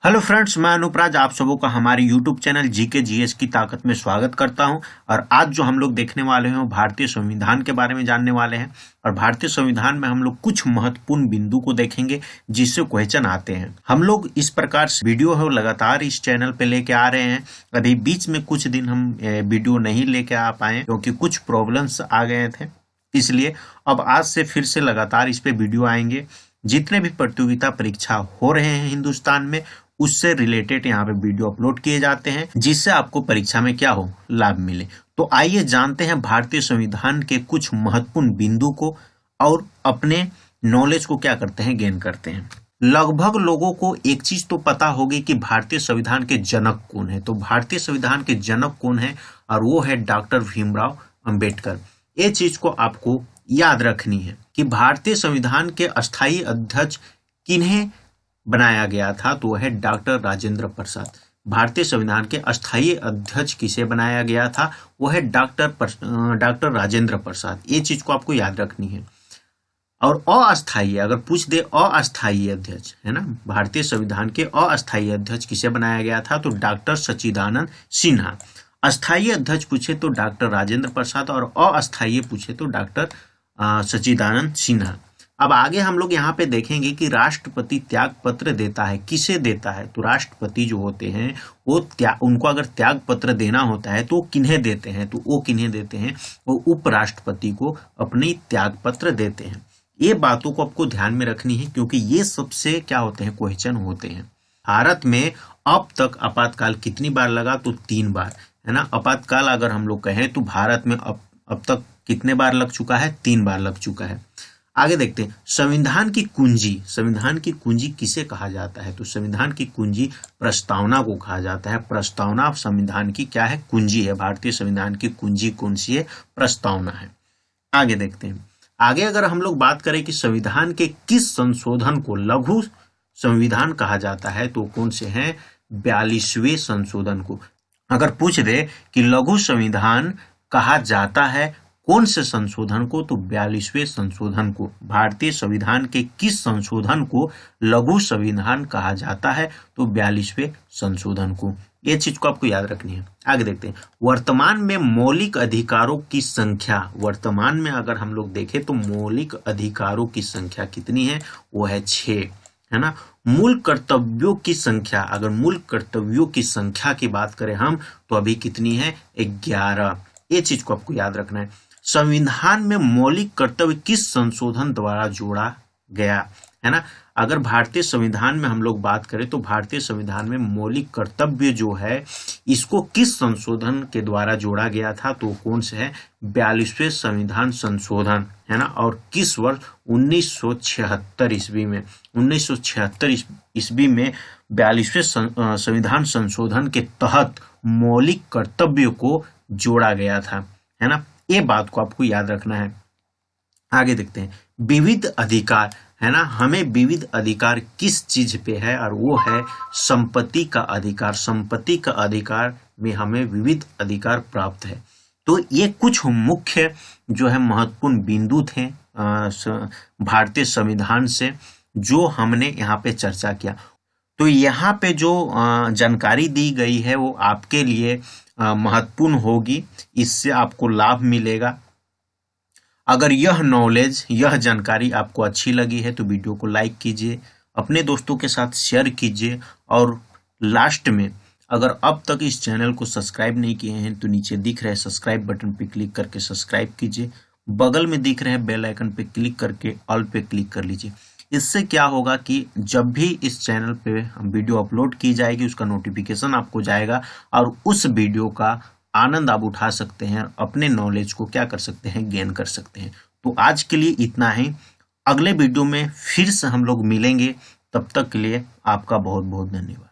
Hello friends, मैं अनुपराज आप सबों का हमारे यूट्यूब चैनल जीके जीएस की ताकत में स्वागत करता हूं। और आज जो हम लोग देखने वाले हैं वो भारतीय संविधान के बारे में जानने वाले हैं। और भारतीय संविधान में हम लोग कुछ महत्वपूर्ण बिंदु को देखेंगे जिससे क्वेश्चन आते हैं। हम लोग इस प्रकार से वीडियो है वो लगातार इस चैनल पे लेके आ रहे हैं। अभी बीच में कुछ दिन हम वीडियो नहीं लेके आ पाए क्योंकि कुछ प्रॉब्लम्स आ गए थे, इसलिए अब आज से फिर से लगातार इस पे वीडियो आएंगे। जितने भी प्रतियोगिता परीक्षा हो रहे हैं हिंदुस्तान में, उससे रिलेटेड यहाँ पे वीडियो अपलोड किए जाते हैं जिससे आपको परीक्षा में क्या हो, लाभ मिले। तो आइए जानते हैं भारतीय संविधान के कुछ महत्वपूर्ण बिंदु को और अपने नॉलेज को क्या करते हैं, गेन करते हैं। लगभग लोगों को एक चीज तो पता होगी कि भारतीय संविधान के जनक कौन है। तो भारतीय संविधान के जनक कौन है, और वो है डॉक्टर भीमराव अंबेडकर। ये चीज को आपको याद रखनी है कि भारतीय संविधान के अस्थायी अध्यक्ष किन्हें बनाया गया था, तो वह है डॉक्टर राजेंद्र प्रसाद। भारतीय संविधान के अस्थायी अध्यक्ष किसे बनाया गया था, वो है डॉक्टर राजेंद्र प्रसाद। ये चीज को आपको याद रखनी है। और अस्थायी अगर पूछ दे, अस्थायी अध्यक्ष है ना, भारतीय संविधान के अस्थायी अध्यक्ष किसे बनाया गया था, तो डॉक्टर सच्चिदानंद सिन्हा। अस्थायी अध्यक्ष पूछे तो डॉक्टर राजेंद्र प्रसाद, और अस्थायी पूछे तो डॉक्टर सच्चिदानंद सिन्हा। अब आगे हम लोग यहाँ पे देखेंगे कि राष्ट्रपति त्याग पत्र देता है, किसे देता है। तो राष्ट्रपति जो होते हैं वो उनको अगर त्याग पत्र देना होता है तो किन्हें देते हैं, तो वो किन्हें देते हैं, वो उपराष्ट्रपति को अपनी त्याग पत्र देते हैं। ये बातों को आपको ध्यान में रखनी है क्योंकि ये सबसे क्या होते हैं, क्वेश्चन होते हैं। भारत में अब तक आपातकाल कितनी बार लगा, तो 3 बार है ना। आपातकाल अगर हम लोग कहें तो भारत में अब तक कितने बार लग चुका है, 3 बार लग चुका है। आगे देखते हैं संविधान की कुंजी। संविधान की कुंजी किसे कहा जाता है, तो संविधान की कुंजी प्रस्तावना को कहा जाता है। प्रस्तावना संविधान की क्या है, कुंजी है। भारतीय संविधान की कुंजी कौन सी है, प्रस्तावना है। आगे देखते हैं, आगे अगर हम लोग बात करें कि संविधान के किस संशोधन को लघु संविधान कहा जाता है, तो कौन से हैं, 42वें संशोधन को। अगर पूछ दे कि लघु संविधान कहा जाता है कौन से संशोधन को, तो 42वें संशोधन को। भारतीय संविधान के किस संशोधन को लघु संविधान कहा जाता है, तो 42वें संशोधन को। ये चीज को आपको याद रखनी है। आगे देखते हैं, वर्तमान में मौलिक अधिकारों की संख्या। वर्तमान में अगर हम लोग देखें तो मौलिक अधिकारों की संख्या कितनी है, वो है 6 है ना। मूल कर्तव्यों की संख्या, अगर मूल कर्तव्यों की संख्या की बात करें हम, तो अभी कितनी है, 11। ये चीज को आपको याद रखना है। संविधान में मौलिक कर्तव्य किस संशोधन द्वारा जोड़ा गया, है ना। अगर भारतीय संविधान में हम लोग बात करें तो भारतीय संविधान में मौलिक कर्तव्य जो है इसको किस संशोधन के द्वारा जोड़ा गया था, तो कौन से है, 42वें संविधान संशोधन है ना। और किस वर्ष, 1976 ईस्वी में। 1976 ईस्वी में 42वें संविधान संशोधन के तहत मौलिक कर्तव्य को जोड़ा गया था, है ना। ये बात को आपको याद रखना है। आगे देखते हैं, विविध अधिकार है ना। हमें विविध अधिकार किस चीज पे है, और वो है संपत्ति का अधिकार। संपत्ति का अधिकार में हमें विविध अधिकार प्राप्त है। तो ये कुछ मुख्य जो है महत्वपूर्ण बिंदु थे भारतीय संविधान से जो हमने यहाँ पे चर्चा किया। तो यहाँ पे जो जानकारी दी गई है वो आपके लिए महत्वपूर्ण होगी, इससे आपको लाभ मिलेगा। अगर यह नॉलेज, यह जानकारी आपको अच्छी लगी है तो वीडियो को लाइक कीजिए, अपने दोस्तों के साथ शेयर कीजिए। और लास्ट में, अगर अब तक इस चैनल को सब्सक्राइब नहीं किए हैं तो नीचे दिख रहे सब्सक्राइब बटन पे क्लिक करके सब्सक्राइब कीजिए। बगल में दिख रहे बेल आइकन पे क्लिक करके ऑल पे क्लिक कर लीजिए। इससे क्या होगा कि जब भी इस चैनल पे वीडियो अपलोड की जाएगी उसका नोटिफिकेशन आपको जाएगा, और उस वीडियो का आनंद आप उठा सकते हैं, अपने नॉलेज को क्या कर सकते हैं, गेन कर सकते हैं। तो आज के लिए इतना ही। अगले वीडियो में फिर से हम लोग मिलेंगे, तब तक के लिए आपका बहुत बहुत धन्यवाद।